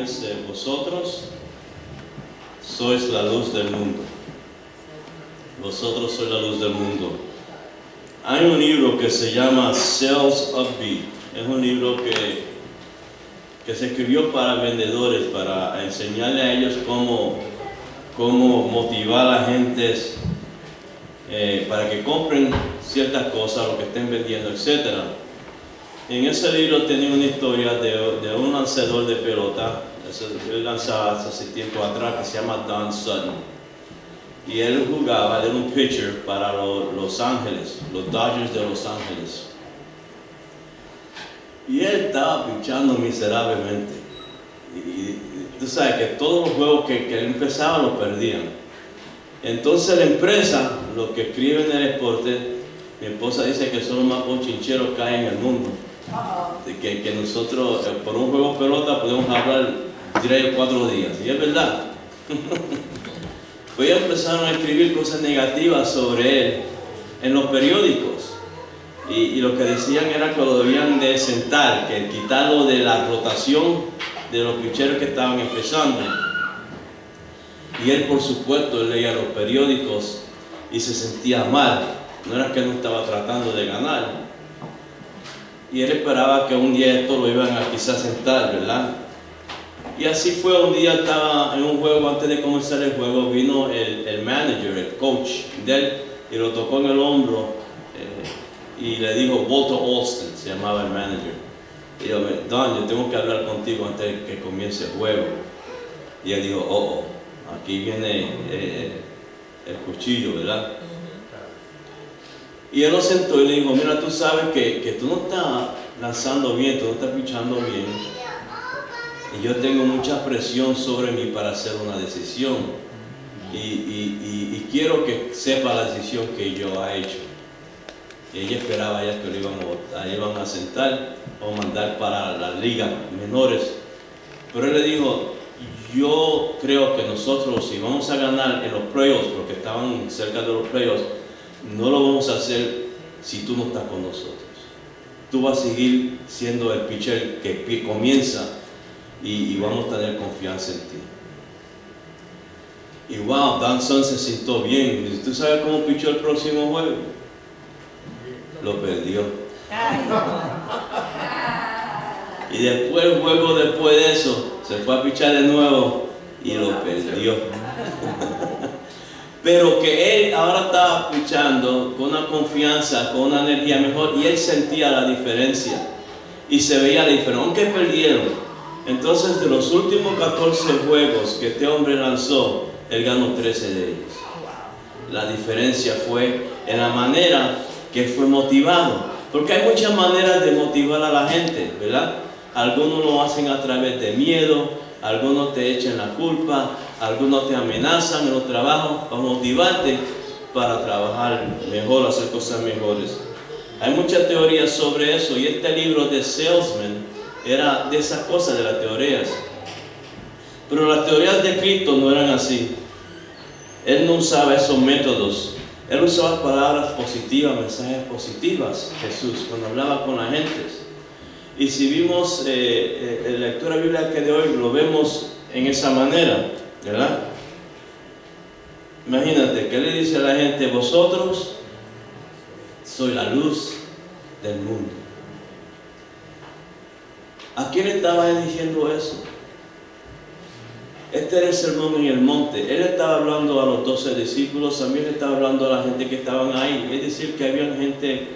es vosotros sois la luz del mundo. Vosotros sois la luz del mundo. Hay un libro que se llama Sales Upbeat. Es un libro que se escribió para vendedores, para enseñarle a ellos cómo motivar a la gente para que compren ciertas cosas, lo que estén vendiendo, etc. En ese libro tenía una historia de un lanzador de pelota. Él lanzaba hace tiempo atrás, que se llama Don Sutton. Y él jugaba, él era un pitcher para Los Ángeles, los Dodgers de Los Ángeles. Y él estaba pichando miserablemente. Y tú sabes que todos los juegos que él empezaba los perdían. Entonces la empresa, los que escriben el deporte, mi esposa dice que son los más bochincheros que hay en el mundo. Que nosotros por un juego de pelota podemos hablar 3 o 4 días. Y es verdad. Pues ellos empezaron a escribir cosas negativas sobre él en los periódicos. Y lo que decían era que lo debían de sentar, que quitarlo de la rotación de los picheros que estaban empezando. Y él, por supuesto, él leía los periódicos y se sentía mal. No era que no estaba tratando de ganar. Y él esperaba que un día esto lo iban a quizás sentar, ¿verdad? Y así fue. Un día estaba en un juego, antes de comenzar el juego, vino el manager, el coach de él, y lo tocó en el hombro y le dijo, Walter Alston, se llamaba el manager. Y yo, Don, yo tengo que hablar contigo antes de que comience el juego. Y él dijo, aquí viene el cuchillo, ¿verdad? Y él lo sentó y le dijo, mira, tú sabes que tú no estás lanzando bien, tú no estás pichando bien. Y yo tengo mucha presión sobre mí para hacer una decisión. Y quiero que sepa la decisión que yo he hecho. Y ella esperaba ya que lo iban a sentar o mandar para las ligas menores. Pero él le dijo, yo creo que nosotros, si vamos a ganar en los playoffs, porque estaban cerca de los playoffs, no lo vamos a hacer si tú no estás con nosotros. Tú vas a seguir siendo el pitcher que comienza y vamos a tener confianza en ti. Y wow, Don Sutton se sintió bien. ¿Tú sabes cómo pichó el próximo juego? Lo perdió. Y después el juego, después de eso, se fue a pichar de nuevo y lo perdió. Pero que él ahora estaba pichando con una confianza, con una energía mejor, y él sentía la diferencia. Y se veía la diferencia, aunque perdieron. Entonces, de los últimos 14 juegos que este hombre lanzó, él ganó 13 de ellos. La diferencia fue en la manera que fue motivado. Porque hay muchas maneras de motivar a la gente, ¿verdad? Algunos lo hacen a través de miedo, algunos te echan la culpa, algunos te amenazan en los trabajos para motivarte para trabajar mejor, hacer cosas mejores. Hay muchas teorías sobre eso, y este libro de Salesman era de esas cosas, de las teorías. Pero las teorías de Cristo no eran así. Él no usaba esos métodos. Él usaba palabras positivas, mensajes positivos, Jesús, cuando hablaba con la gente. Y si vimos la lectura bíblica de hoy, lo vemos en esa manera, ¿verdad? Imagínate, que le dice a la gente, vosotros sois la luz del mundo. ¿A quién estaba él diciendo eso? Este era el sermón en el monte. Él estaba hablando a los 12 discípulos, también estaba hablando a la gente que estaban ahí. Es decir, que había gente,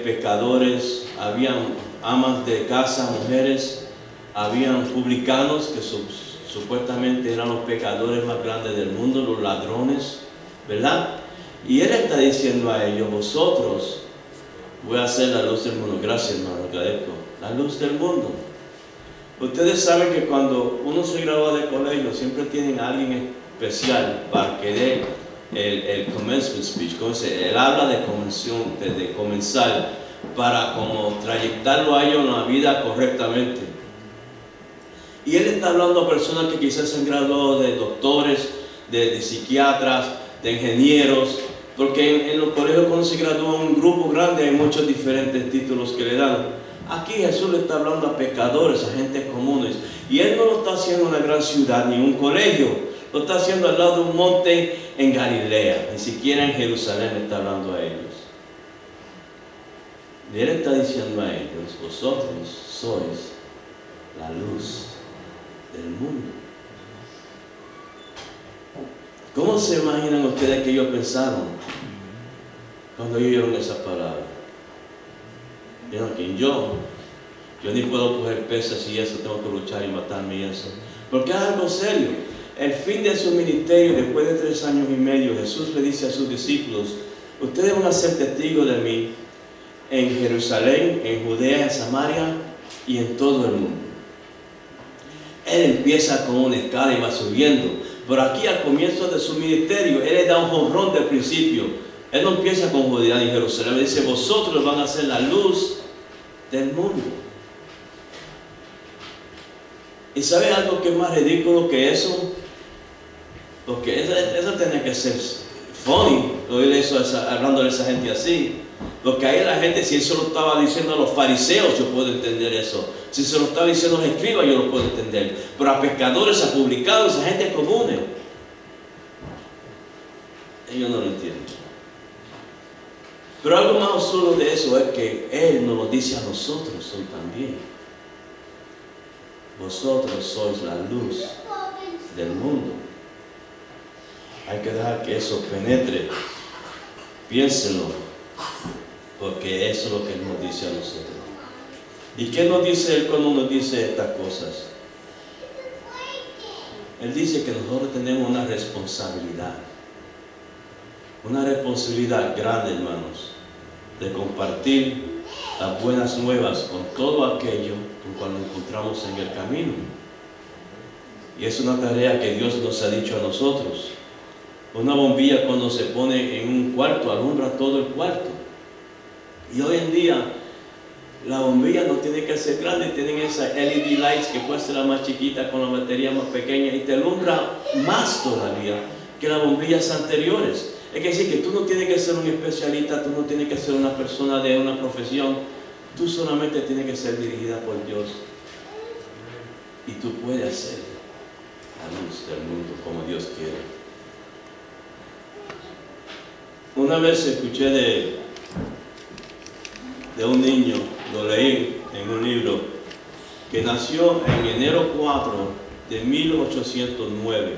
pecadores, habían amas de casa, mujeres, habían publicanos que supuestamente eran los pecadores más grandes del mundo, los ladrones, ¿verdad? Y él está diciendo a ellos, vosotros voy a ser la luz del mundo. Gracias, hermano, agradezco. La luz del mundo. Ustedes saben que cuando uno se gradúa de colegio, siempre tienen a alguien especial para que dé el commencement speech. Él habla de convención, de comenzar, para como trayectarlo a ellos en la vida correctamente. Y él está hablando a personas que quizás se han graduado de doctores, de psiquiatras, de ingenieros, porque en los colegios cuando se gradúa un grupo grande hay muchos diferentes títulos que le dan. Aquí Jesús le está hablando a pecadores, a gente comunes. Y Él no lo está haciendo en una gran ciudad ni en un colegio. Lo está haciendo al lado de un monte en Galilea. Ni siquiera en Jerusalén le está hablando a ellos. Y Él está diciendo a ellos, vosotros sois la luz del mundo. ¿Cómo se imaginan ustedes que ellos pensaron cuando ellos oyeron esas palabras? Dijeron que yo ni puedo coger pesas y eso, tengo que luchar y matarme y eso. Porque es algo serio. El fin de su ministerio, después de 3 años y medio, Jesús le dice a sus discípulos, ustedes van a ser testigos de mí en Jerusalén, en Judea, en Samaria y en todo el mundo. Él empieza con una escala y va subiendo. Pero aquí al comienzo de su ministerio, Él le da un jonrón del principio. Él no empieza con Judea y Jerusalén. Él dice, vosotros van a ser la luz del mundo. ¿Y sabe algo que es más ridículo que eso? Porque eso tenía que ser funny, oír eso, hablando de esa gente así. Porque ahí la gente, si eso lo estaba diciendo a los fariseos, yo puedo entender eso. Si se lo estaba diciendo a los escribas, yo lo puedo entender. Pero a pescadores, a publicados, a gente común, ellos no lo entienden. Pero algo más absurdo de eso es que Él nos lo dice a nosotros hoy también. Vosotros sois la luz del mundo. Hay que dejar que eso penetre. Piénsenlo, porque eso es lo que Él nos dice a nosotros. ¿Y qué nos dice Él cuando nos dice estas cosas? Él dice que nosotros tenemos una responsabilidad grande, hermanos, de compartir las buenas nuevas con todo aquello con cual nos encontramos en el camino. Y es una tarea que Dios nos ha dicho a nosotros. Una bombilla, cuando se pone en un cuarto, alumbra todo el cuarto. Y hoy en día la bombilla no tiene que ser grande, tienen esas LED lights que puede ser la más chiquita con la batería más pequeña y te alumbra más todavía que las bombillas anteriores. Es decir, que tú no tienes que ser un especialista, tú no tienes que ser una persona de una profesión, tú solamente tienes que ser dirigida por Dios. Y tú puedes ser la luz del mundo como Dios quiere. Una vez escuché de un niño, lo leí en un libro, que nació en enero 4 de 1809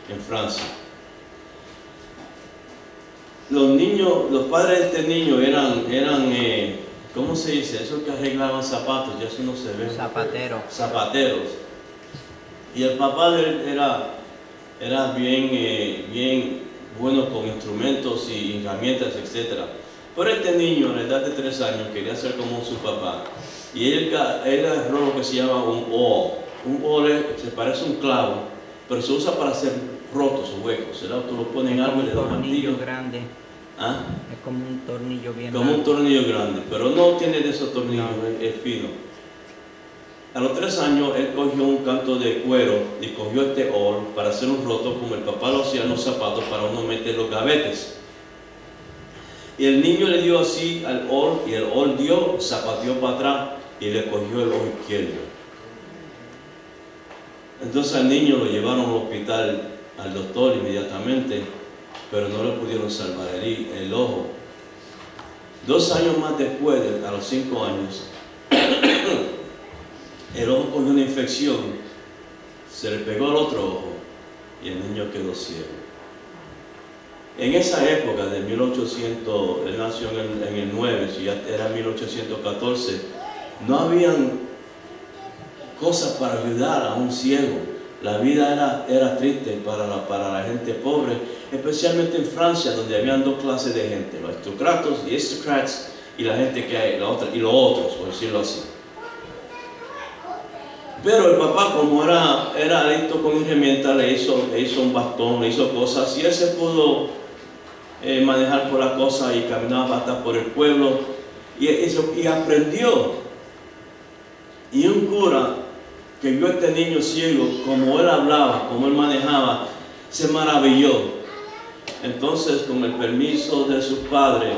en Francia. Los padres de este niño eran ¿cómo se dice? Esos que arreglaban zapatos, ya eso no se ve. Zapateros. Y el papá de él era bien bueno con instrumentos y herramientas, etc. Pero este niño, a la edad de 3 años, quería ser como su papá. Y él agarró lo que se llama un awl. Un awl se parece a un clavo, pero se usa para hacer rotos o huecos, ¿verdad? Tú lo pones en algo y le das un martillo grande. ¿Ah? Es como un tornillo bien como un tornillo grande, pero no tiene de esos tornillos, no. Es fino. A los 3 años él cogió un canto de cuero y cogió este awl para hacer un roto como el papá lo hacía en los zapatos para uno meter los gavetes. Y el niño le dio así al awl y el awl zapateó para atrás y le cogió el ojo izquierdo. Entonces al niño lo llevaron al hospital, al doctor inmediatamente, pero no le pudieron salvar el ojo. 2 años más después, a los 5 años, el ojo cogió una infección, se le pegó al otro ojo y el niño quedó ciego. En esa época de 1800, él nació en el 9, si ya era 1814, no habían cosas para ayudar a un ciego. La vida era triste para la gente pobre, especialmente en Francia, donde habían 2 clases de gente, los aristocratas y la gente que hay, y los otros, por decirlo así. Pero el papá, como era adicto con herramientas, le hizo un bastón, le hizo cosas, y él se pudo manejar por la cosa y caminaba hasta por el pueblo, y aprendió. Y un cura que vio a este niño ciego, como él hablaba, como él manejaba, se maravilló. Entonces, con el permiso de sus padres,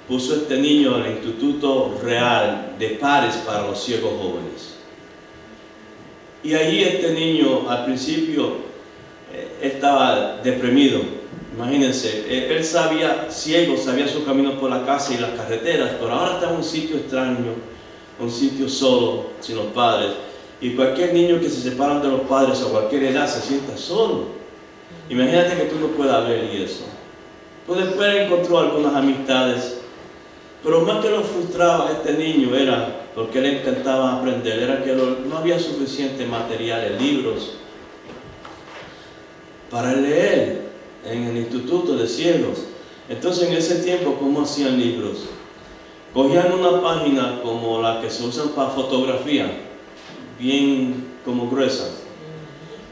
puso a este niño en el Instituto Real de Pares para los Ciegos Jóvenes. Y allí este niño al principio estaba deprimido. Imagínense, él sabía, ciego, sabía su camino por la casa y las carreteras, pero ahora está en un sitio extraño, un sitio solo, sin los padres. Y cualquier niño que se separa de los padres a cualquier edad se sienta solo. Imagínate que tú no puedas ver y eso. Pues después encontró algunas amistades, pero más que lo frustraba a este niño era, porque le encantaba aprender, era que no había suficiente material, libros, para leer en el Instituto de Ciegos. Entonces en ese tiempo, ¿cómo hacían libros? Cogían una página como la que se usan para fotografía, bien como gruesas,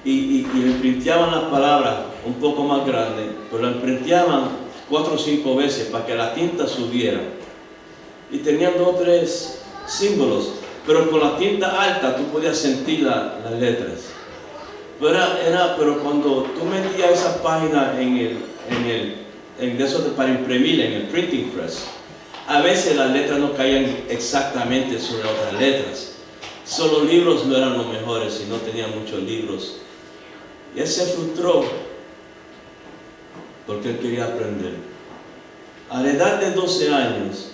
y le printeaban las palabras un poco más grandes, pero las printeaban 4 o 5 veces para que la tinta subiera. Y tenían 2 o 3 símbolos, pero con la tinta alta tú podías sentir las letras. Pero cuando tú metías esa página para imprimir en el printing press, a veces las letras no caían exactamente sobre otras letras. Solo libros no eran los mejores y no tenían muchos libros. Y él se frustró porque él quería aprender. A la edad de 12 años,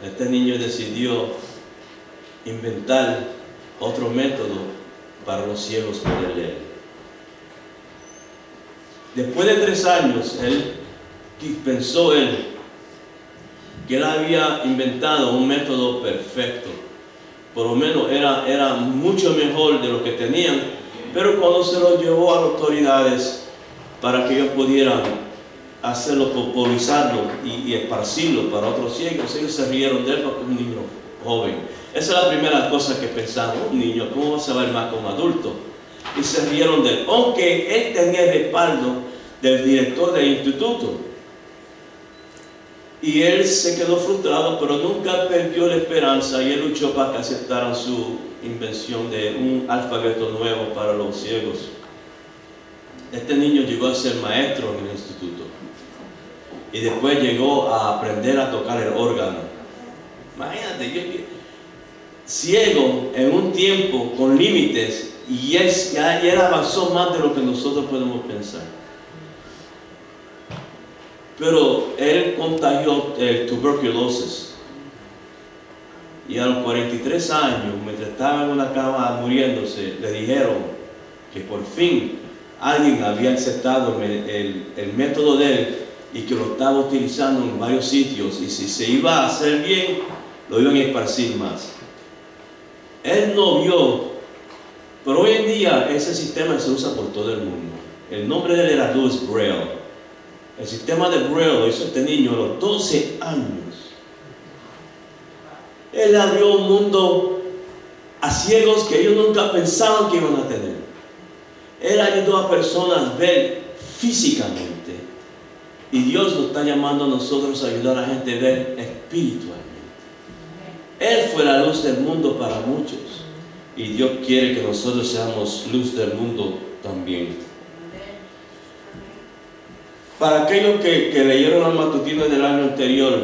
este niño decidió inventar otro método para los ciegos poder leer. Después de 3 años, pensó que él había inventado un método perfecto. Por lo menos era mucho mejor de lo que tenían, pero cuando se lo llevó a las autoridades para que ellos pudieran hacerlo, popularizarlo y esparcirlo para otros ciegos, ellos se rieron de él porque es un niño joven. Esa es la primera cosa que pensaban: un niño, ¿cómo va a saber más como adulto? Y se rieron de él, aunque él tenía el respaldo del director del instituto. Y él se quedó frustrado, pero nunca perdió la esperanza, y él luchó para que aceptaran su invención de un alfabeto nuevo para los ciegos. Este niño llegó a ser maestro en el instituto y después llegó a aprender a tocar el órgano. Imagínate, ciego en un tiempo con límites, y él avanzó más de lo que nosotros podemos pensar. Pero él contagió el tuberculosis, y a los 43 años, mientras estaba en una cama muriéndose, le dijeron que por fin alguien había aceptado el método de él y que lo estaba utilizando en varios sitios, y si se iba a hacer bien, lo iban a esparcir más. Él no vio, pero hoy en día ese sistema se usa por todo el mundo. El nombre de él era Louis Braille. El sistema de Braille lo hizo este niño a los 12 años. Él abrió un mundo a ciegos que ellos nunca pensaban que iban a tener. Él ayudó a personas a ver físicamente. Y Dios nos está llamando a nosotros a ayudar a la gente a ver espiritualmente. Él fue la luz del mundo para muchos. Y Dios quiere que nosotros seamos luz del mundo también. Para aquellos que leyeron las matutinas del año anterior,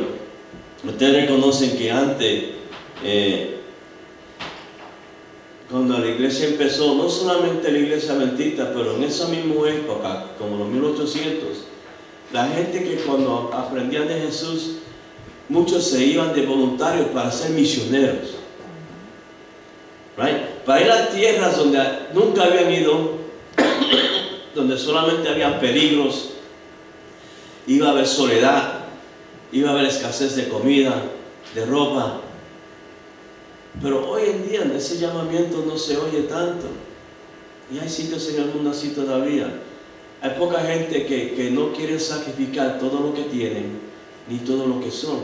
ustedes reconocen que antes, cuando la iglesia empezó, no solamente la iglesia adventista, pero en esa misma época, como los 1800, la gente que cuando aprendían de Jesús, muchos se iban de voluntarios para ser misioneros. Para ir a tierras donde nunca habían ido, donde solamente habían peligros, iba a haber soledad, iba a haber escasez de comida, de ropa. Pero hoy en día ese llamamiento no se oye tanto, y hay sitios en el mundo así todavía. Hay poca gente que no quiere sacrificar todo lo que tienen ni todo lo que son.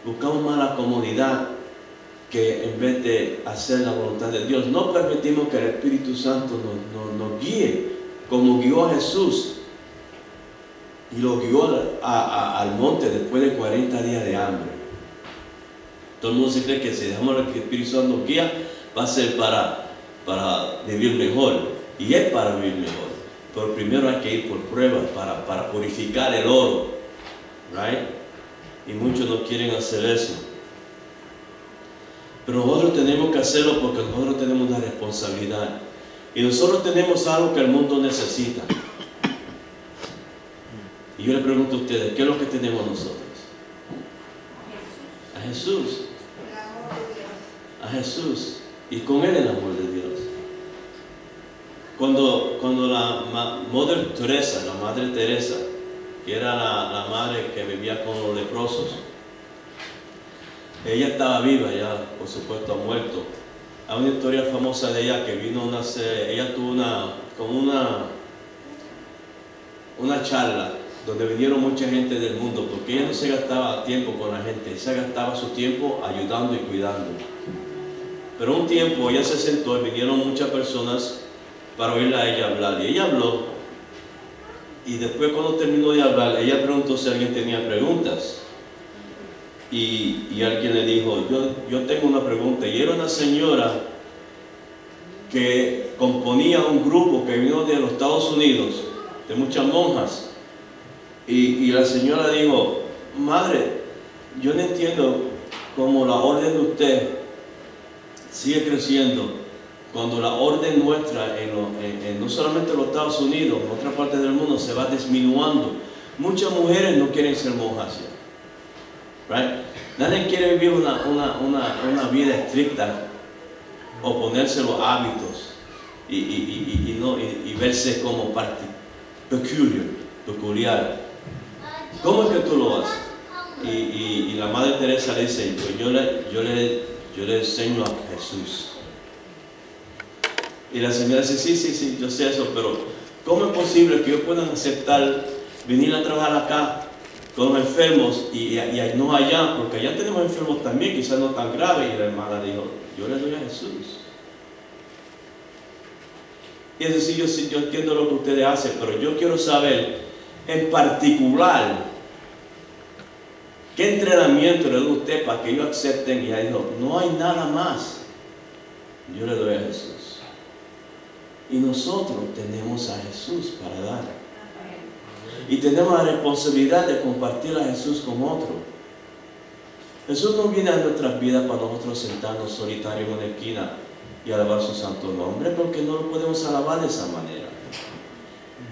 Buscamos más la comodidad que en vez de hacer la voluntad de Dios. No permitimos que el Espíritu Santo nos guíe como guió a Jesús, y lo guió al monte después de 40 días de hambre. Todo el mundo se cree que si dejamos que el Espíritu Santo nos guía, va a ser para vivir mejor, y es para vivir mejor. Pero primero hay que ir por pruebas para purificar el oro, right? y muchos no quieren hacer eso. Pero nosotros tenemos que hacerlo porque nosotros tenemos una responsabilidad. Y nosotros tenemos algo que el mundo necesita. Y yo le pregunto a ustedes, ¿qué es lo que tenemos nosotros? A Jesús. A Jesús. Y con Él el amor de Dios. Cuando la Madre Teresa, que era la madre que vivía con los leprosos, ella estaba viva ya, por supuesto ha muerto. Hay una historia famosa de ella que vino ella tuvo una charla donde vinieron mucha gente del mundo, porque ella no se gastaba tiempo con la gente, se gastaba su tiempo ayudando y cuidando. Pero un tiempo ella se sentó y vinieron muchas personas para oírla a ella hablar, y ella habló, y después cuando terminó de hablar, ella preguntó si alguien tenía preguntas, y alguien le dijo, yo tengo una pregunta, y era una señora que componía un grupo que vino de los Estados Unidos, de muchas monjas, y la señora dijo, madre, yo no entiendo cómo la orden de usted sigue creciendo, cuando la orden nuestra, no solamente en los Estados Unidos, en otras partes del mundo, se va disminuyendo. Muchas mujeres no quieren ser monjas ya. Right? Nadie quiere vivir una vida estricta o ponerse los hábitos y verse como parte peculiar. ¿Cómo es que tú lo haces? Y la Madre Teresa le dice, pues yo le enseño a Jesús. Y la señora dice, sí, yo sé eso, pero ¿cómo es posible que ellos puedan aceptar venir a trabajar acá con los enfermos y no allá? Porque allá tenemos enfermos también, quizás no tan graves. Y la hermana dijo, yo le doy a Jesús. Y es decir, yo entiendo lo que ustedes hacen, pero yo quiero saber en particular qué entrenamiento le da usted para que ellos acepten. Y ella dijo, no hay nada más, yo le doy a Jesús. Y nosotros tenemos a Jesús para dar. Y tenemos la responsabilidad de compartir a Jesús con otros. Jesús no viene a nuestras vidas para nosotros sentarnos solitarios en una esquina y alabar su santo nombre, porque no lo podemos alabar de esa manera.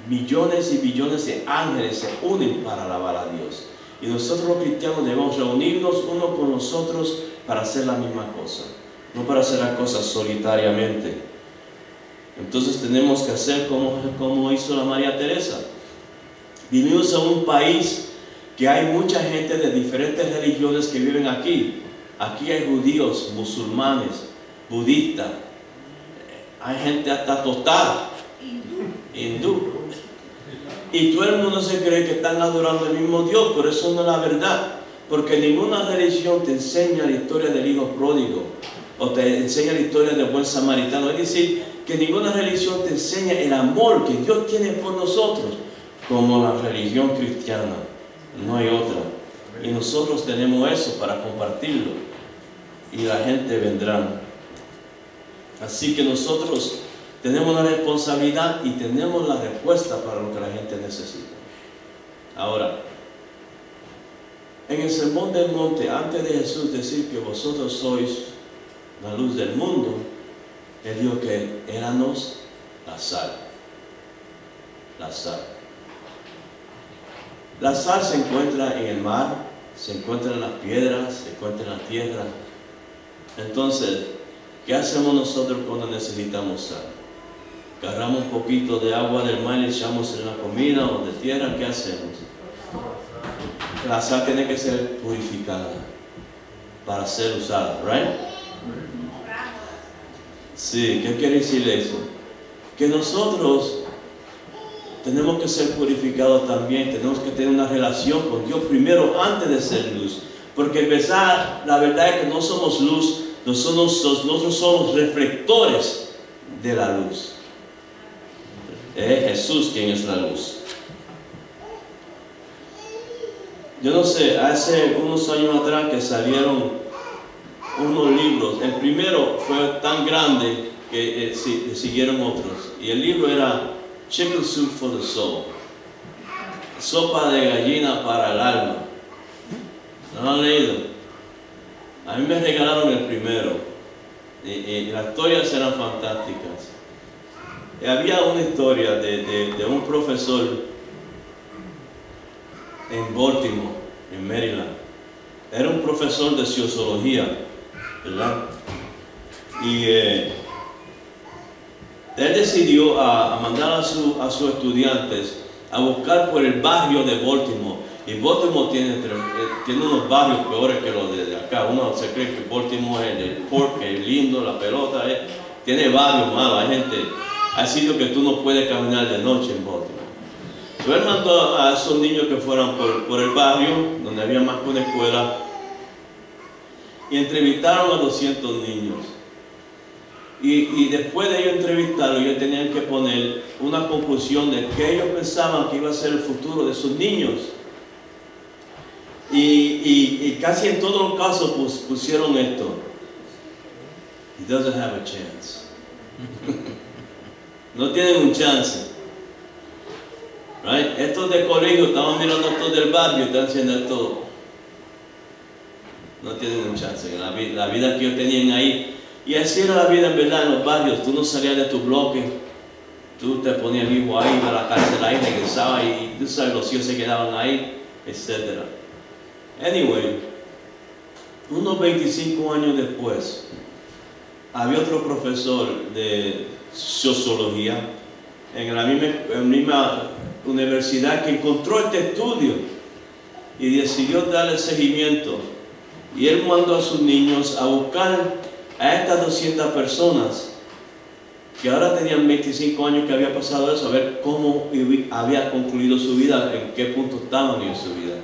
Millones y billones de ángeles se unen para alabar a Dios. Y nosotros los cristianos debemos reunirnos unos con los otros para hacer la misma cosa, no para hacer las cosas solitariamente. Entonces tenemos que hacer como hizo la María Teresa. Vivimos en un país que hay mucha gente de diferentes religiones que viven aquí. Aquí hay judíos, musulmanes, budistas, hay gente hasta tostada, hindú. Y todo el mundo se cree que están adorando al mismo Dios, pero eso no es la verdad. Porque ninguna religión te enseña la historia del hijo pródigo o te enseña la historia del buen samaritano. Es decir, que ninguna religión te enseña el amor que Dios tiene por nosotros como la religión cristiana. No hay otra. Y nosotros tenemos eso para compartirlo. Y la gente vendrá. Así que nosotros tenemos la responsabilidad y tenemos la respuesta para lo que la gente necesita. Ahora, en el Sermón del Monte, antes de Jesús decir que vosotros sois la luz del mundo, Él dijo que éramos la sal. La sal. La sal se encuentra en el mar, se encuentra en las piedras, se encuentra en la tierra. Entonces, ¿qué hacemos nosotros cuando necesitamos sal? Agarramos un poquito de agua del mar y le echamos en la comida o de tierra. ¿Qué hacemos? La sal tiene que ser purificada para ser usada, ¿right? Sí, ¿qué quiere decir eso? Que nosotros tenemos que ser purificados también, tenemos que tener una relación con Dios primero antes de ser luz. Porque la verdad es que no somos luz, nosotros somos reflectores de la luz. Es Jesús quien es la luz. Yo no sé, hace unos años atrás que salieron unos libros. El primero fue tan grande que siguieron otros. Y el libro era Chicken Soup for the Soul. Sopa de gallina para el alma. ¿No lo han leído? A mí me regalaron el primero. Y las historias eran fantásticas. Y había una historia de un profesor en Baltimore, en Maryland. Era un profesor de sociología, ¿verdad? Y él decidió a mandar a sus estudiantes a buscar por el barrio de Baltimore. Y Baltimore tiene unos barrios peores que los de acá. Uno se cree que Baltimore es el pork, es lindo, la pelota, tiene barrios malos. Hay sitios que tú no puedes caminar de noche en Baltimore. Él mandó a esos niños que fueran por el barrio, donde había más que una escuela, y entrevistaron a 200 niños. Y después de ellos entrevistarlos, ellos tenían que poner una conclusión de qué ellos pensaban que iba a ser el futuro de esos niños. Y casi en todos los casos pusieron esto: He doesn't have a chance. No tienen un chance. Right? Estos de colegio estaban mirando a estos del barrio y están haciendo esto. No tienen un chance. La vida que ellos tenían ahí. Y así era la vida en verdad en los barrios. Tú no salías de tu bloque. Tú te ponías vivo ahí, a la cárcel ahí, regresabas y tú sabes, los hijos se quedaban ahí, etc. Anyway, unos 25 años después, había otro profesor de sociología en la misma universidad que encontró este estudio y decidió darle seguimiento. Y él mandó a sus niños a buscar a estas 200 personas que ahora tenían 25 años que había pasado eso, a ver cómo había concluido su vida, en qué punto estaban en su vida.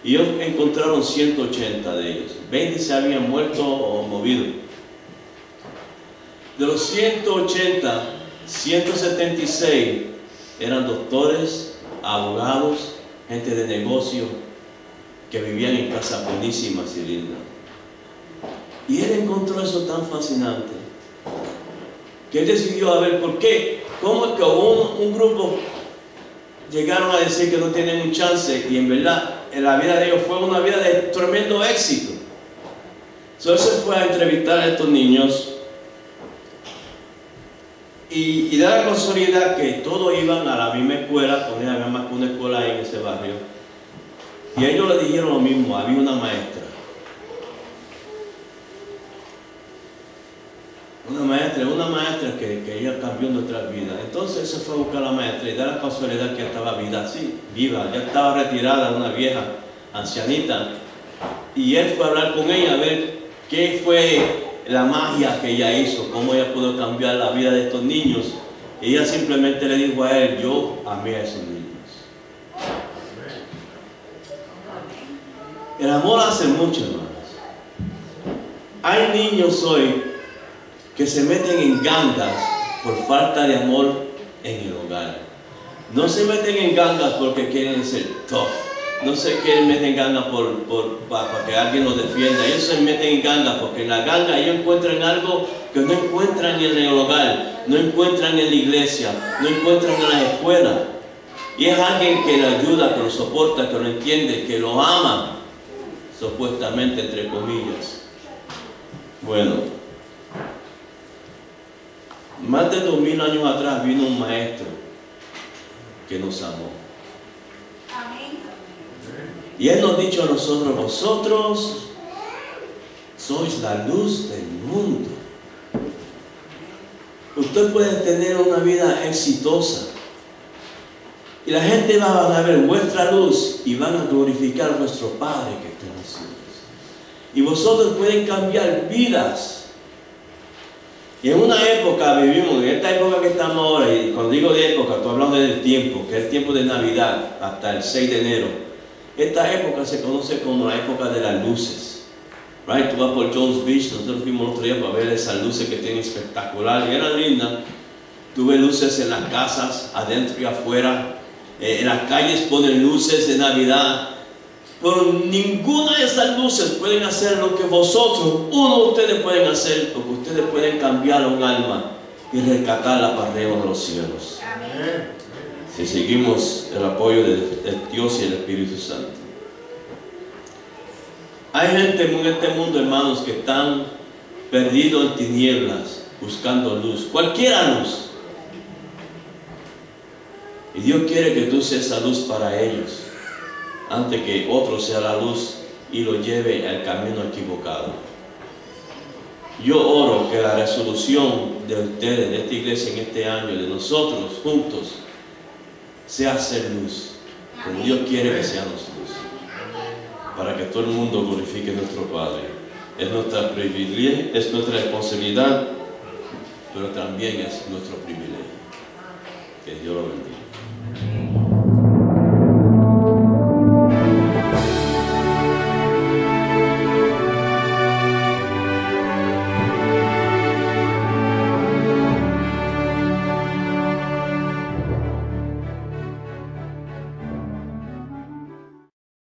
Y ellos encontraron 180 de ellos. 20 se habían muerto o movido. De los 180, 176 eran doctores, abogados, gente de negocio, que vivían en casas buenísimas y lindas. Y él encontró eso tan fascinante, que él decidió a ver por qué, cómo es que un grupo llegaron a decir que no tienen un chance, y en verdad en la vida de ellos fue una vida de tremendo éxito. Entonces él se fue a entrevistar a estos niños y da la casualidad que todos iban a la misma escuela, había más que una escuela ahí en ese barrio, y ellos le dijeron lo mismo. Había una maestra que ella cambió nuestras vidas. Entonces él se fue a buscar a la maestra y da la casualidad que estaba viva, ya estaba retirada, una vieja ancianita, y él fue a hablar con ella a ver qué fue la magia que ella hizo, cómo ella pudo cambiar la vida de estos niños. Y ella simplemente le dijo a él: yo amé a esos niños. El amor hace mucho, hermanos. Hay niños hoy que se meten en gangas por falta de amor en el hogar. No se meten en gangas porque quieren ser tough. No se meten en gangas para que alguien los defienda. Ellos se meten en gangas porque en la ganga ellos encuentran algo que no encuentran en el hogar, no encuentran en la iglesia, no encuentran en las escuelas. Y es alguien que lo ayuda, que lo soporta, que lo entiende, que lo ama, supuestamente, entre comillas. Bueno, más de 2000 años atrás vino un maestro que nos amó. Y él nos ha dicho a nosotros: vosotros sois la luz del mundo. Usted puede tener una vida exitosa y la gente va a ver vuestra luz y van a glorificar a vuestro Padre que está en los cielos. Y vosotros pueden cambiar vidas. Y en una época vivimos, en esta época que estamos ahora, y cuando digo de época, estoy hablando del tiempo, que es el tiempo de Navidad, hasta el 6 de enero. Esta época se conoce como la época de las luces. Right? Tú vas por Jones Beach, nosotros fuimos el otro día para ver esas luces que tienen espectacular, y eran lindas. Tú ves luces en las casas, adentro y afuera. En las calles ponen luces de Navidad. Pero ninguna de esas luces pueden hacer lo que vosotros, uno de ustedes pueden hacer, porque ustedes pueden cambiar un alma y rescatarla para arriba de los cielos. Amén. Si seguimos el apoyo de Dios y el Espíritu Santo. Hay gente en este mundo, hermanos, que están perdidos en tinieblas, buscando luz, cualquiera luz. Y Dios quiere que tú seas esa luz para ellos, antes que otro sea la luz y lo lleve al camino equivocado. Yo oro que la resolución de ustedes, de esta iglesia en este año, de nosotros juntos, sea ser luz, como Dios quiere que seamos luz, para que todo el mundo glorifique a nuestro Padre. Es nuestra privilegio, es nuestra responsabilidad, pero también es nuestro privilegio. Que Dios lo bendiga.